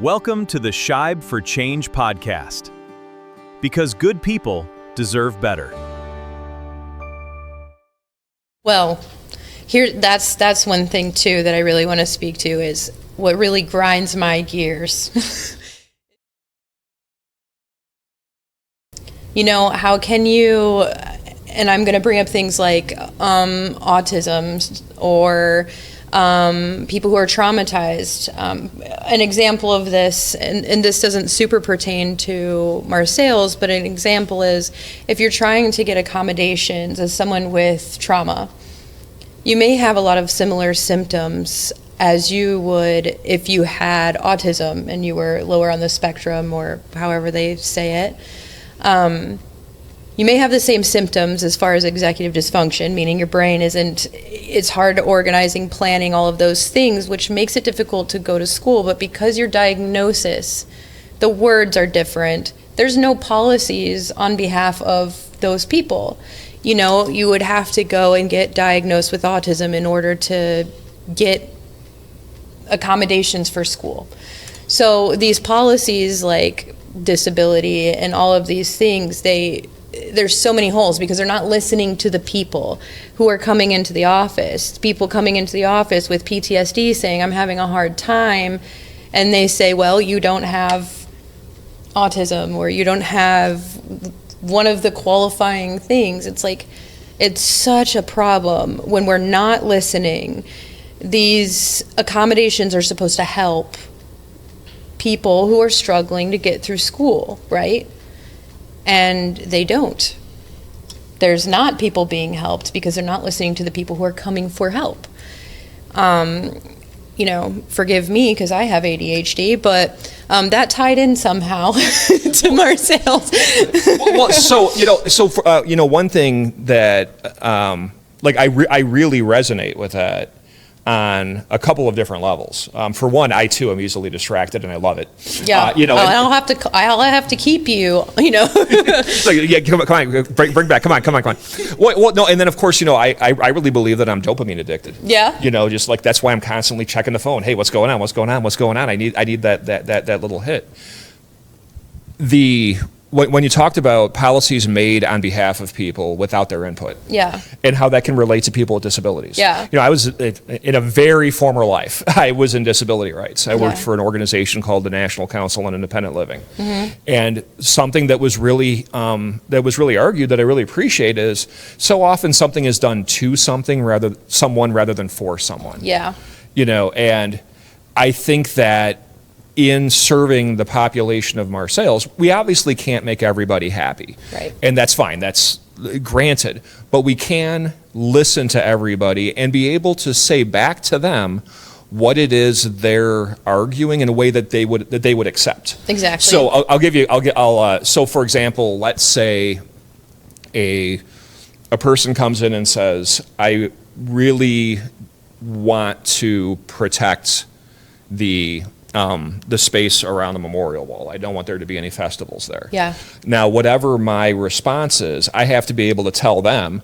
Welcome to the Shibe for Change podcast. Because good people deserve better. Well, that's one thing too that I really want to speak to is what really grinds my gears. You know, how can you, and I'm going to bring up things like autism or people who are traumatized. An example of this, and this doesn't super pertain to Marseilles, but an example is if you're trying to get accommodations as someone with trauma, you may have a lot of similar symptoms as you would if you had autism and you were lower on the spectrum, or however they say it. You may have the same symptoms as far as executive dysfunction, meaning your brain it's hard organizing, planning, all of those things, which makes it difficult to go to school. But because your diagnosis, the words are different, there's no policies on behalf of those people. You know, you would have to go and get diagnosed with autism in order to get accommodations for school. So these policies like disability and all of these things, there's so many holes because they're not listening to the people who are coming into the office. People coming into the office with PTSD saying, I'm having a hard time. And they say, well, you don't have autism or you don't have one of the qualifying things. It's like, it's such a problem when we're not listening. These accommodations are supposed to help people who are struggling to get through school, right? And they don't. There's not people being helped because they're not listening to the people who are coming for help. You know, forgive me because I have ADHD, but that tied in somehow to Marseilles. One thing that, I really resonate with that on a couple of different levels. For one, I too am easily distracted, and I love it. Yeah, I'll have to keep you. You know, yeah, come on, bring back, come on. Well, no, and then of course, I really believe that I'm dopamine addicted. Yeah. Just like that's why I'm constantly checking the phone. Hey, what's going on? I need that little hit. When you talked about policies made on behalf of people without their input, yeah, and how that can relate to people with disabilities. Yeah. I was in a very former life, I was in disability rights. I worked for an organization called the National Council on Independent Living. Mm-hmm. And something that was really argued that I really appreciate is so often something is done to someone rather than for someone. Yeah. And I think that in serving the population of Marseilles, we obviously can't make everybody happy. Right. And that's fine, that's granted. But we can listen to everybody and be able to say back to them what it is they're arguing in a way that they would accept. Exactly. So so for example, let's say a person comes in and says, I really want to protect the space around the memorial wall. I don't want there to be any festivals there. Yeah. Now, whatever my response is, I have to be able to tell them,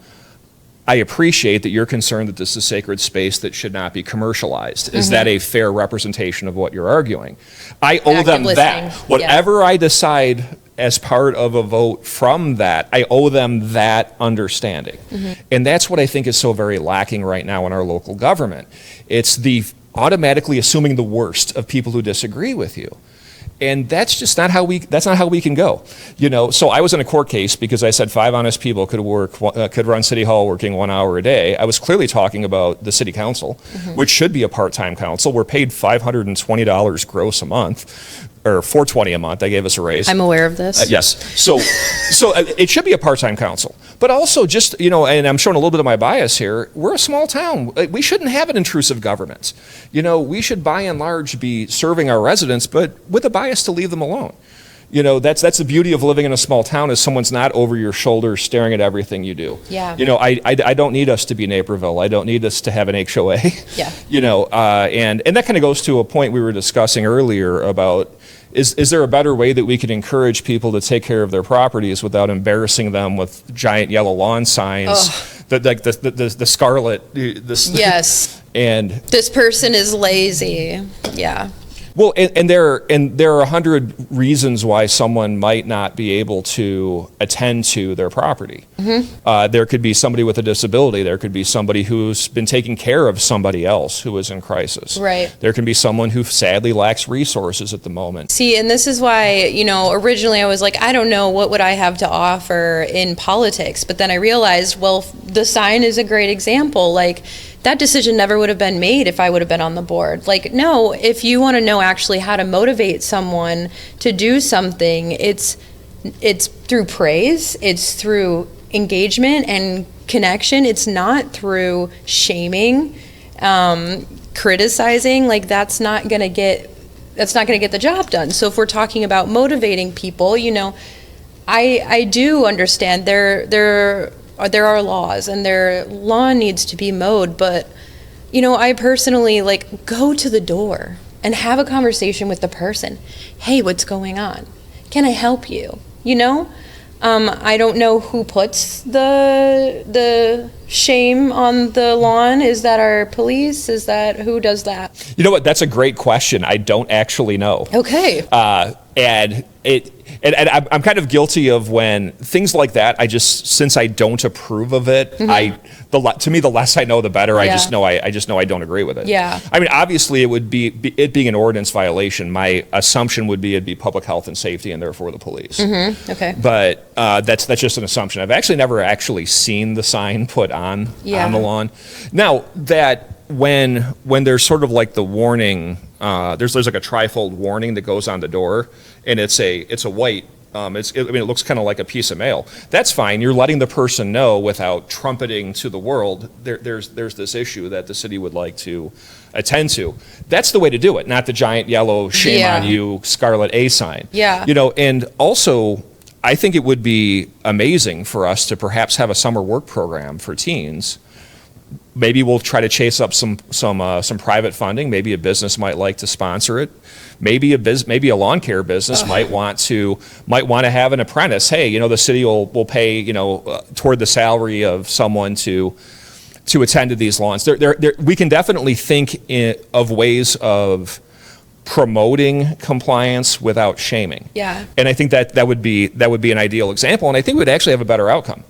I appreciate that you're concerned that this is sacred space that should not be commercialized. Mm-hmm. Is that a fair representation of what you're arguing? I owe them that. Whatever I decide as part of a vote from that, I owe them that understanding. Mm-hmm. And that's what I think is so very lacking right now in our local government. It's the automatically assuming the worst of people who disagree with you. And that's just not how we can go. So I was in a court case because I said 5 honest people could run City Hall working 1 hour a day. I was clearly talking about the City Council, mm-hmm. which should be a part-time council. We're paid $520 gross a month, or $420 a month. They gave us a raise. I'm aware of this. Yes. So it should be a part-time council. But also just, and I'm showing a little bit of my bias here, we're a small town. We shouldn't have an intrusive government. We should by and large be serving our residents, but with a bias to leave them alone. That's the beauty of living in a small town is someone's not over your shoulder staring at everything you do. Yeah. I don't need us to be Naperville. I don't need us to have an HOA. Yeah. And that kind of goes to a point we were discussing earlier about is there a better way that we could encourage people to take care of their properties without embarrassing them with giant yellow lawn signs, the scarlet, yes, and this person is lazy. Yeah. Well, and there are 100 reasons why someone might not be able to attend to their property. There could be somebody with a disability. There could be somebody who's been taking care of somebody else who is in crisis. Right. There can be someone who sadly lacks resources at the moment. See, and this is why, originally I was like, I don't know, what would I have to offer in politics? But then I realized, well, the sign is a great example. Like, that decision never would have been made if I would have been on the board. Like, no, if you want to know actually how to motivate someone to do something, it's through praise, it's through engagement and connection. It's not through shaming, criticizing. Like, that's not going to get the job done. So if we're talking about motivating people, I do understand there are laws and their lawn needs to be mowed, but I personally go to the door and have a conversation with the person. Hey, what's going on? Can I help you? I don't know who puts the shame on the lawn. Is that our police? Who does that? You know what? That's a great question. I don't actually know. Okay. And I'm kind of guilty of when things like that, since I don't approve of it, to me, the less I know, the better. I just know I don't agree with it. Yeah. I mean, obviously it would be, it being an ordinance violation, my assumption would be it'd be public health and safety and therefore the police. Okay. But that's just an assumption. I've actually never actually seen the sign put on the lawn. Now that when there's sort of like the warning, there's like a trifold warning that goes on the door, and it's a white. It looks kind of like a piece of mail. That's fine. You're letting the person know without trumpeting to the world. There's this issue that the city would like to attend to. That's the way to do it, not the giant yellow shame on you scarlet A sign. Yeah. And also, I think it would be amazing for us to perhaps have a summer work program for teens. Maybe we'll try to chase up some private funding. Maybe a business might like to sponsor it. Maybe a lawn care business might want to have an apprentice. Hey, the city will pay toward the salary of someone to attend to these lawns. We can definitely think of ways of promoting compliance without shaming. Yeah. And I think that would be an ideal example, and I think we'd actually have a better outcome.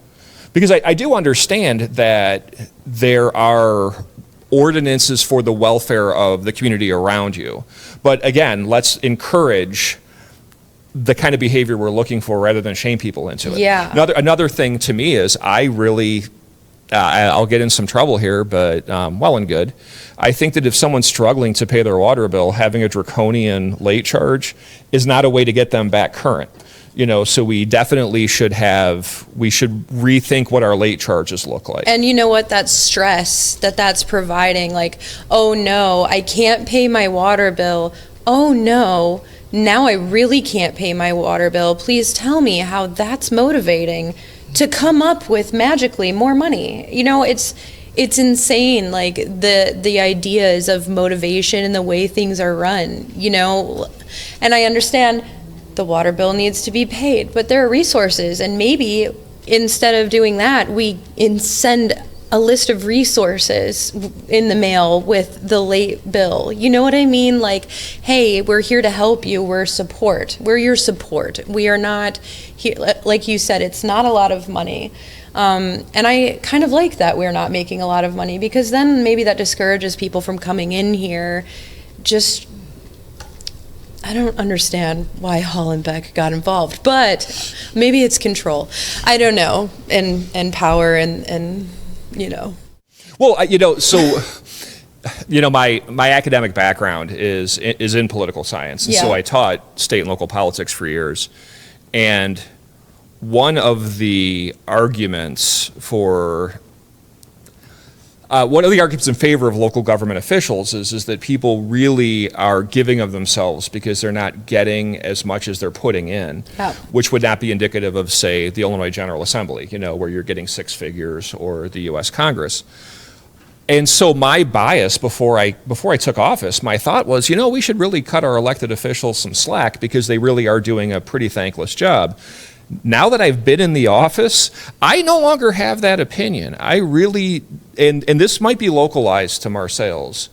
Because I do understand that there are ordinances for the welfare of the community around you. But again, let's encourage the kind of behavior we're looking for rather than shame people into it. Yeah. Another thing to me is I'll get in some trouble here, but well and good. I think that if someone's struggling to pay their water bill, having a draconian late charge is not a way to get them back current. So we definitely should rethink what our late charges look like. And you know what, that stress that's providing, like, oh no, I can't pay my water bill. Oh no, now I really can't pay my water bill. Please tell me how that's motivating to come up with magically more money. It's insane, like the ideas of motivation and the way things are run, and I understand the water bill needs to be paid, but there are resources, and maybe instead of doing that, we send a list of resources in the mail with the late bill. You know what I mean? Like, hey, we're here to help you. We're your support. We are not here, like you said, it's not a lot of money. And I kind of like that we're not making a lot of money, because then maybe that discourages people from coming in here. I don't understand why Hall and Beck got involved, but maybe it's control. I don't know, and power and. Well, my academic background is in political science, and so I taught state and local politics for years. And one of the arguments in favor of local government officials is that people really are giving of themselves because they're not getting as much as they're putting in, which would not be indicative of, say, the Illinois General Assembly, where you're getting six figures, or the U.S. Congress. And so my bias before I took office, my thought was, we should really cut our elected officials some slack because they really are doing a pretty thankless job. Now that I've been in the office, I no longer have that opinion. I really, and this might be localized to Marseilles,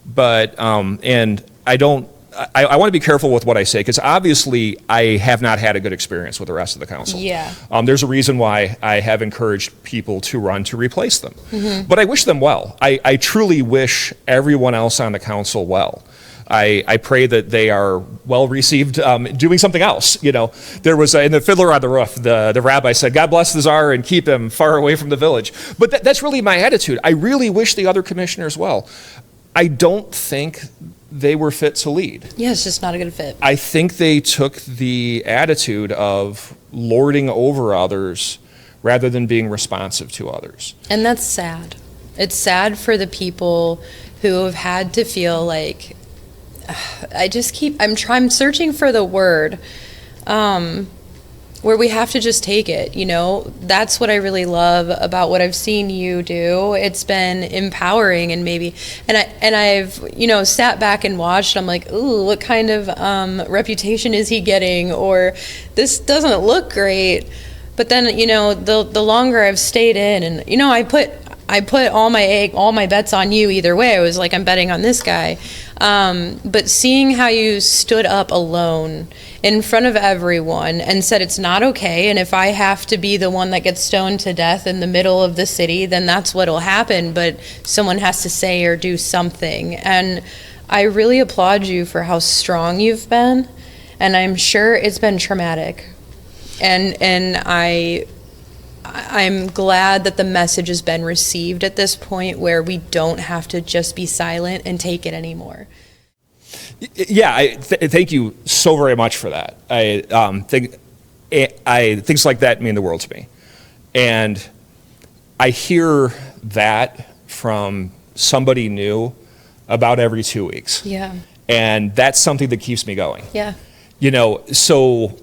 but and I don't I want to be careful with what I say, because obviously I have not had a good experience with the rest of the council. Yeah. There's a reason why I have encouraged people to run to replace them. Mm-hmm. But I wish them well. I truly wish everyone else on the council well. I pray that they are well received doing something else. You know, there was in the Fiddler on the Roof, the rabbi said, "God bless the czar and keep him far away from the village." But that's really my attitude. I really wish the other commissioners well. I don't think they were fit to lead. Yeah, it's just not a good fit. I think they took the attitude of lording over others rather than being responsive to others. And that's sad. It's sad for the people who have had to feel like, I'm searching for the word, where we have to just take it, you know? That's what I really love about what I've seen you do. It's been empowering, and I've, you know, sat back and watched. I'm like, ooh, what kind of reputation is he getting? Or this doesn't look great. But then, you know, the longer I've stayed in, and, you know, I put all my bets on you either way. I was like, I'm betting on this guy. But seeing how you stood up alone in front of everyone and said it's not okay, and if I have to be the one that gets stoned to death in the middle of the city, then that's what'll happen, but someone has to say or do something. And I really applaud you for how strong you've been, and I'm sure it's been traumatic. And I'm glad that the message has been received at this point where we don't have to just be silent and take it anymore. Yeah, thank you so very much for that. I think things like that mean the world to me. And I hear that from somebody new about every 2 weeks. Yeah. And that's something that keeps me going. Yeah. You know, so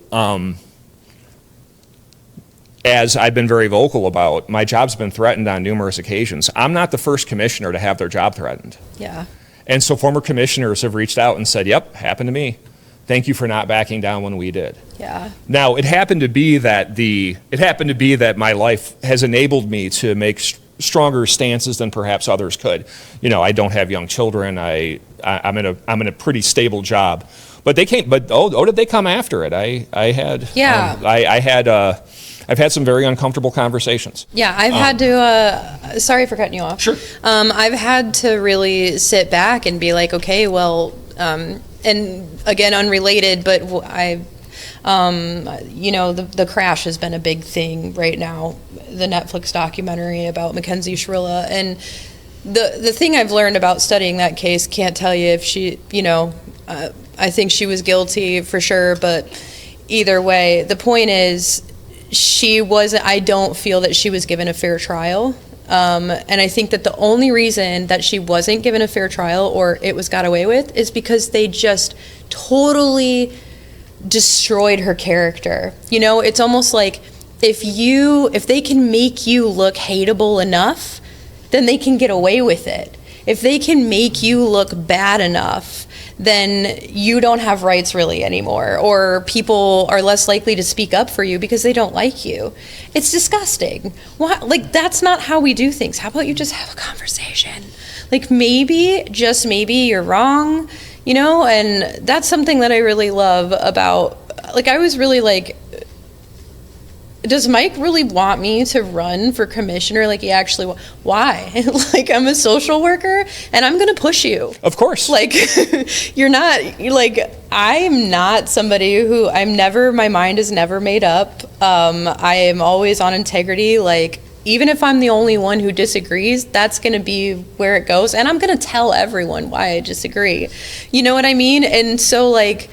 as I've been very vocal about, my job's been threatened on numerous occasions. I'm not the first commissioner to have their job threatened. Yeah. And so former commissioners have reached out and said, yep, happened to me. Thank you for not backing down when we did. Yeah. Now, it happened to be that my life has enabled me to make stronger stances than perhaps others could. You know, I don't have young children. I'm in a pretty stable job. But they came. But did they come after it? I've had some very uncomfortable conversations. Yeah, I've had to, sorry for cutting you off. Sure. I've had to really sit back and be like, okay, well, and again, unrelated, but you know, the crash has been a big thing right now, the Netflix documentary about Mackenzie Shirilla. And the thing I've learned about studying that case, can't tell you if she, you know, I think she was guilty for sure, but either way, the point is, I don't feel that she was given a fair trial. And I think that the only reason that she wasn't given a fair trial, or it was got away with, is because they just totally destroyed her character. You know, it's almost like if they can make you look hateable enough, then they can get away with it. If they can make you look bad enough, then you don't have rights really anymore, or people are less likely to speak up for you because they don't like you. It's disgusting. Why? Like, that's not how we do things. How about you just have a conversation? Like, maybe, just maybe, you're wrong, you know? And that's something that I really love about, like, I was really like, does Mike really want me to run for commissioner? Like, he actually, why? Like, I'm a social worker and I'm going to push you. Of course. Like, I'm not somebody who, my mind is never made up. I am always on integrity. Like, even if I'm the only one who disagrees, that's going to be where it goes. And I'm going to tell everyone why I disagree. You know what I mean? And so, like,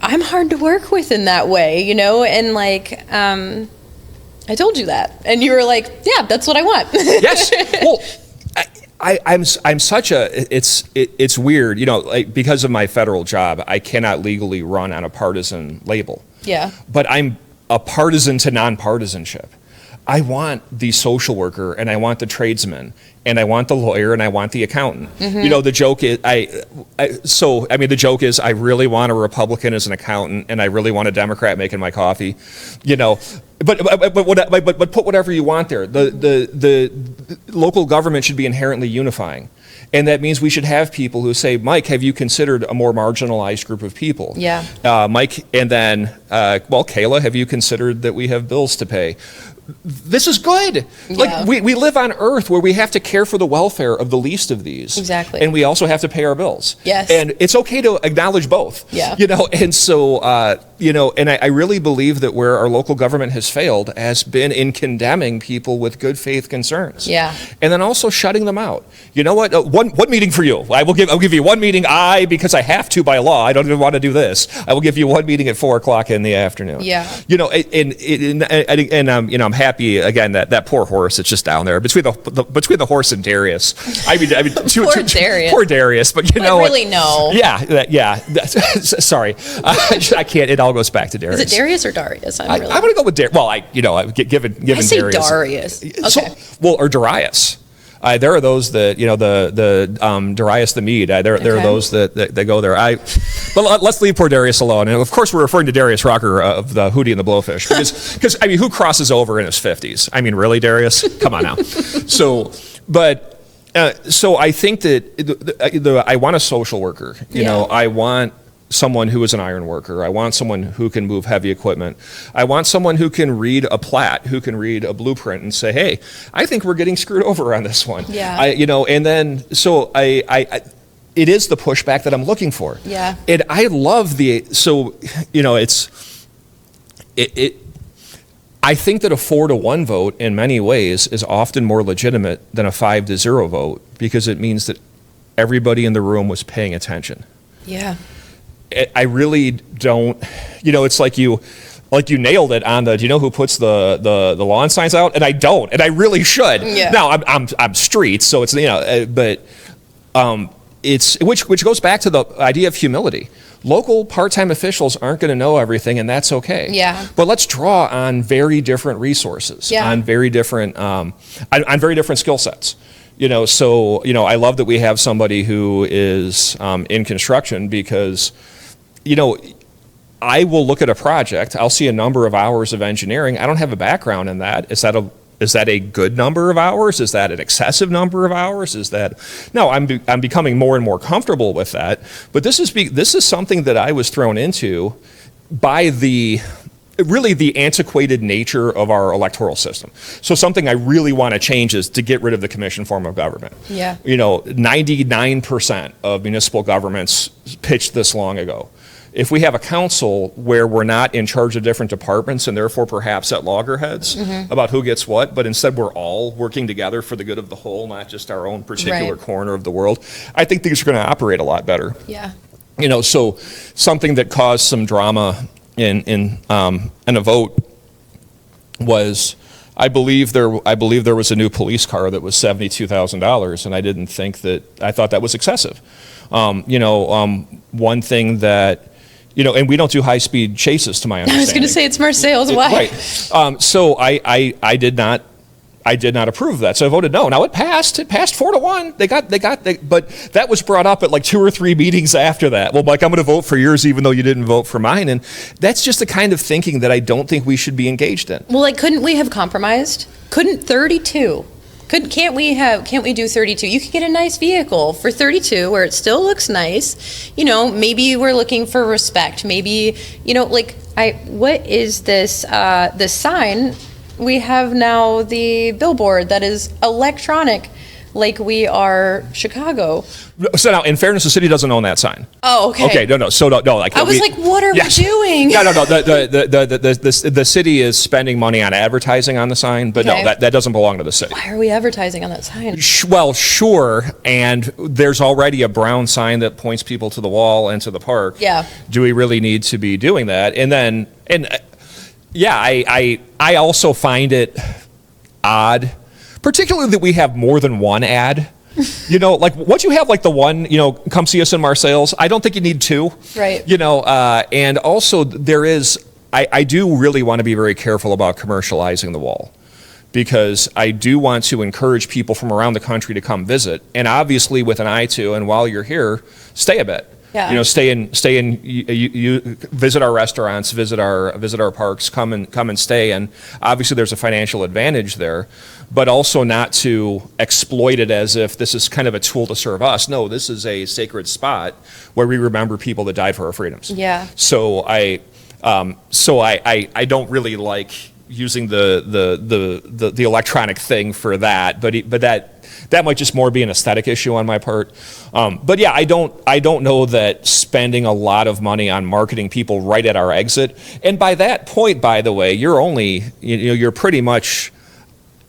I'm hard to work with in that way, you know? And like, I told you that. And you were like, yeah, that's what I want. Yes. Well, I'm such it's weird, you know, like, because of my federal job, I cannot legally run on a partisan label. Yeah. But I'm a partisan to nonpartisanship. I want the social worker, and I want the tradesman, and I want the lawyer, and I want the accountant. Mm-hmm. You know, the joke is, the joke is, I really want a Republican as an accountant, and I really want a Democrat making my coffee. You know, but put whatever you want there. The local government should be inherently unifying, And that means we should have people who say, Mike, have you considered a more marginalized group of people? Yeah. Mike, and then, well, Kayla, have you considered that we have bills to pay? This is good. Yeah. Like we live on earth where we have to care for the welfare of the least of these. Exactly. And we also have to pay our bills. Yes. And it's okay to acknowledge both. Yeah. And so, and I really believe that where our local government has failed has been in condemning people with good faith concerns. Yeah. And then also shutting them out. You know what? One meeting for you. I'll give you one meeting. Because I have to by law. I don't even want to do this. I will give you one meeting at 4:00 in the afternoon. Yeah. I'm happy again that poor horse that's just down there between the horse and Darius. I mean, Darius. Poor Darius. But you know what? Really, no. Yeah. Sorry, I can't. It all goes back to Darius. Is it Darius or Darius? I'm going to go with Darius. Well, given I say Darius. Darius. Okay. Or Darius. There are those that the Darius the Mede. There are those that go there. But let's leave poor Darius alone. And of course, we're referring to Darius Rucker of the Hootie and the Blowfish because I mean, who crosses over in his 50s? I mean, really, Darius? Come on now. So I think that I want a social worker. I want someone who is an iron worker. I want someone who can move heavy equipment. I want someone who can read a plat, who can read a blueprint and say, hey, I think we're getting screwed over on this one. Yeah. And then, so it is the pushback that I'm looking for. Yeah. And I love I think that a 4-1 vote in many ways is often more legitimate than a 5-0 vote because it means that everybody in the room was paying attention. Yeah. I really don't, it's like you nailed it on do you know who puts the lawn signs out? And I don't, and I really should. Yeah. Now I'm streets, so it's, but it's, which goes back to the idea of humility. Local part-time officials aren't going to know everything, and that's okay. Yeah. But let's draw on very different resources, on very different skill sets. I love that we have somebody who is in construction because, I will look at a project, I'll see a number of hours of engineering. I don't have a background in that. Is that a good number of hours? Is that an excessive number of hours? No, I'm becoming more and more comfortable with that. But this is something that I was thrown into by the antiquated nature of our electoral system. So something I really want to change is to get rid of the commission form of government. Yeah. 99% of municipal governments pitched this long ago. If we have a council where we're not in charge of different departments and therefore perhaps at loggerheads about who gets what, but instead we're all working together for the good of the whole, not just our own particular corner of the world, I think things are going to operate a lot better. Yeah. So something that caused some drama in a vote was I believe there was a new police car that was $72,000, and I thought that was excessive. One thing that and we don't do high-speed chases, to my understanding. I was going to say it's Marseilles. Why? Right. So I did not approve of that. So I voted no. Now it passed 4-1. But that was brought up at like 2 or 3 meetings after that. Well, Mike, I'm going to vote for yours even though you didn't vote for mine. And that's just the kind of thinking that I don't think we should be engaged in. Well, couldn't we have compromised? Couldn't 32? Can't we do 32? You could get a nice vehicle for 32 where it still looks nice. Maybe we're looking for respect. Maybe, what is this, this sign? We have now the billboard that is electronic, like we are Chicago. So now, in fairness, the city doesn't own that sign. Oh, okay. Okay, no. So no, like I was like, what are we doing? No. The city is spending money on advertising on the sign, but no, that doesn't belong to the city. Why are we advertising on that sign? Well, sure, and there's already a brown sign that points people to the wall and to the park. Yeah. Do we really need to be doing that? I also find it odd, particularly that we have more than one ad. Like once you have like the one, come see us in Marseilles, I don't think you need 2. Right. And also I do really want to be very careful about commercializing the wall because I do want to encourage people from around the country to come visit. And obviously with an eye to, and while you're here, stay a bit. Yeah. Stay in, you visit our restaurants, visit our parks, come and stay. And obviously there's a financial advantage there, but also not to exploit it as if this is kind of a tool to serve us. No, this is a sacred spot where we remember people that died for our freedoms. Yeah. So I don't really like using the electronic thing for that, but that might just more be an aesthetic issue on my part. But yeah, I don't know that spending a lot of money on marketing people right at our exit. And by that point, by the way, you're pretty much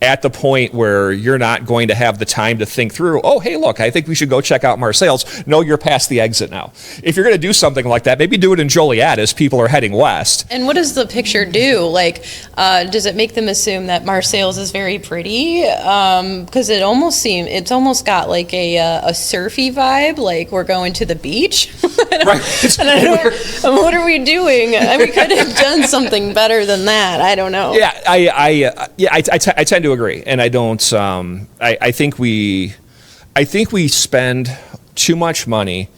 at the point where you're not going to have the time to think through, oh, hey, look, I think we should go check out Marseilles. No, you're past the exit now. If you're going to do something like that, maybe do it in Joliet as people are heading west. And what does the picture do? Like, does it make them assume that Marseilles is very pretty? Because it's almost got like a surfy vibe, like we're going to the beach. Right. What are we doing? We could have done something better than that. I don't know. Yeah, I tend to agree, and I don't. I think we spend too much money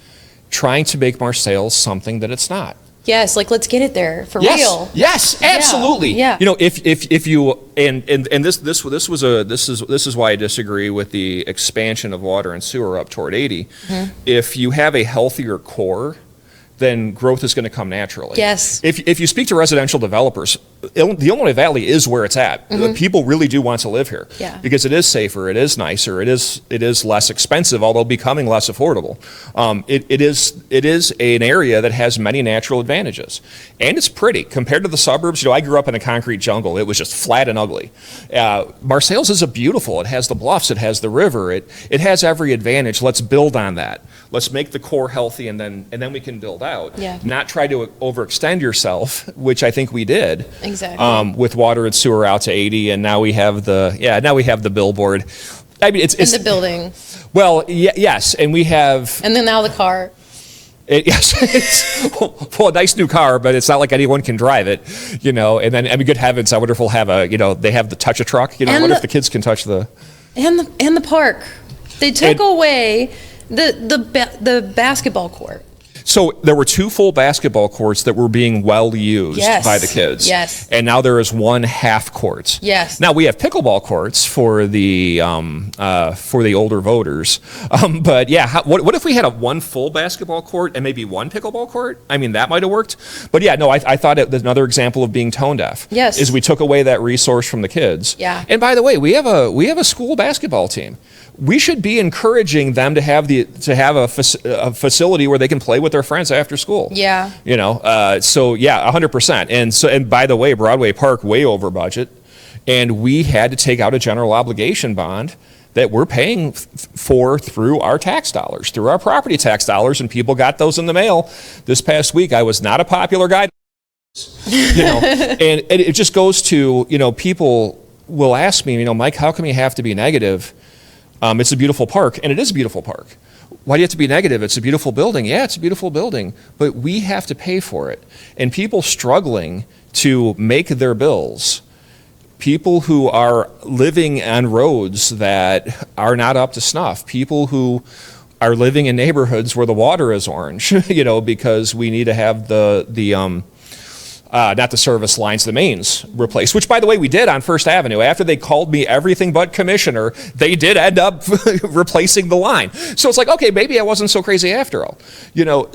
trying to make Marseilles something that it's not. Yes, like let's get it there for Yes, real. yes, absolutely. Yeah. If you and this is why I disagree with the expansion of water and sewer up toward 80. Mm-hmm. If you have a healthier core, then growth is going to come naturally. Yes. If you speak to residential developers, the Illinois Valley is where it's at. Mm-hmm. People really do want to live here. Yeah. Because it is safer, it is nicer, it is less expensive, although becoming less affordable. It is an area that has many natural advantages, and it's pretty compared to the suburbs. I grew up in a concrete jungle. It was just flat and ugly. Marseilles is beautiful. It has the bluffs. It has the river. It has every advantage. Let's build on that. Let's make the core healthy, and then we can build out. Yeah. Not try to overextend yourself, which I think we did. Exactly. With water and sewer out to 80, and now we have the billboard. I mean, it's the building. Well, yes, and we have. And then now the car. Yes, it's a nice new car, but it's not like anyone can drive it, And then, I mean, good heavens, I wonder if we'll have they have the touch a truck, I wonder if the kids can touch the. And the park, they took away the basketball court. So there were 2 full basketball courts that were being well used by the kids. Yes. And now there is 1 half court. Yes. Now we have pickleball courts for the older voters. But yeah, what if we had 1 full basketball court and maybe 1 pickleball court? I mean, that might have worked. But yeah, no, I thought it was another example of being tone deaf. Yes. Is we took away that resource from the kids. Yeah. And by the way, we have a school basketball team. We should be encouraging them to have a facility where they can play with their friends after school. Yeah. So yeah, 100%. And by the way, Broadway Park way over budget, and we had to take out a general obligation bond that we're paying for through our tax dollars, through our property tax dollars, and people got those in the mail this past week. I was not a popular guy, and it just goes to people will ask me, Mike, how come you have to be negative? It's a beautiful park, and it is a beautiful park. Why do you have to be negative? It's a beautiful building. Yeah, it's a beautiful building, but we have to pay for it. And people struggling to make their bills, people who are living on roads that are not up to snuff, people who are living in neighborhoods where the water is orange, because we need to have not the service lines, the mains replaced, which, by the way, we did on First Avenue. After they called me everything but commissioner, they did end up replacing the line. So it's like, okay, maybe I wasn't so crazy after all.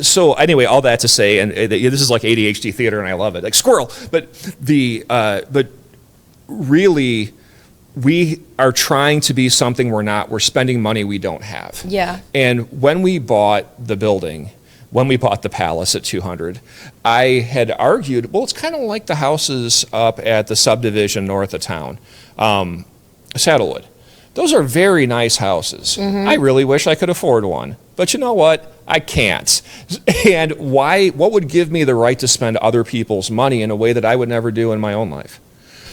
So anyway, all that to say, and this is like ADHD theater, and I love it, like squirrel. But really, we are trying to be something we're not. We're spending money we don't have. Yeah. And when we bought the building, when we bought the Palace at 200, I had argued, well, it's kind of like the houses up at the subdivision north of town, Saddlewood. Those are very nice houses. Mm-hmm. I really wish I could afford one. But you know what? I can't. And what would give me the right to spend other people's money in a way that I would never do in my own life?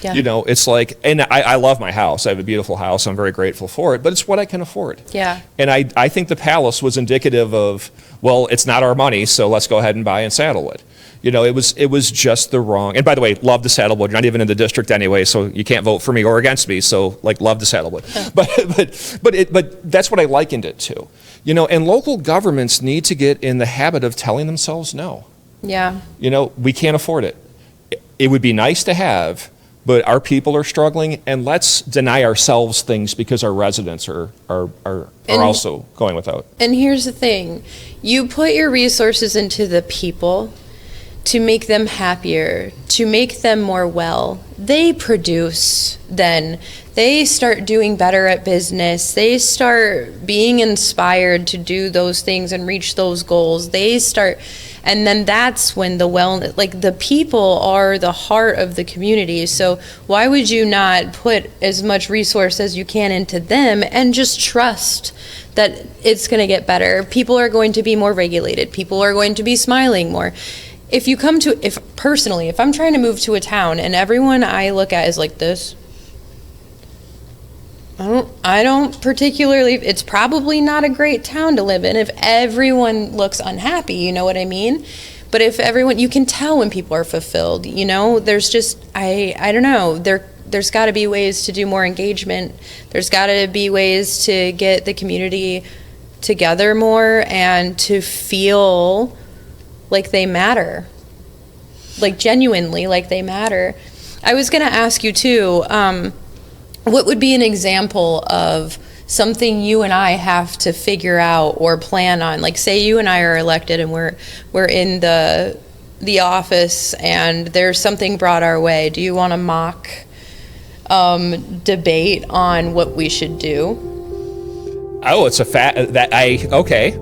Yeah. It's like, and I love my house. I have a beautiful house. I'm very grateful for it, but it's what I can afford. Yeah. And I think the Palace was indicative of, well, it's not our money, so let's go ahead and buy in Saddlewood. It was just the wrong. And by the way, love the Saddlewood. You're not even in the district anyway, so you can't vote for me or against me. So love the Saddlewood. But that's what I likened it to. And local governments need to get in the habit of telling themselves no. Yeah. We can't afford it. It would be nice to have, but our people are struggling, and let's deny ourselves things because our residents are also going without. And here's the thing. You put your resources into the people to make them happier, to make them more well. They produce then. They start doing better at business. They start being inspired to do those things and reach those goals. And then that's when the wellness, like the people are the heart of the community. So why would you not put as much resource as you can into them and just trust that it's going to get better? People are going to be more regulated. People are going to be smiling more. If I'm trying to move to a town and everyone I look at is like this, I don't particularly, it's probably not a great town to live in if everyone looks unhappy, you know what I mean? But if everyone, you can tell when people are fulfilled, there's just, I don't know, there's got to be ways to do more engagement. There's got to be ways to get the community together more and to feel like they matter, like genuinely like they matter. I was going to ask you too, what would be an example of something you and I have to figure out or plan on? Like, say you and I are elected and we're in the office and there's something brought our way. Do you want to mock debate on what we should do? Oh, it's a fact that okay.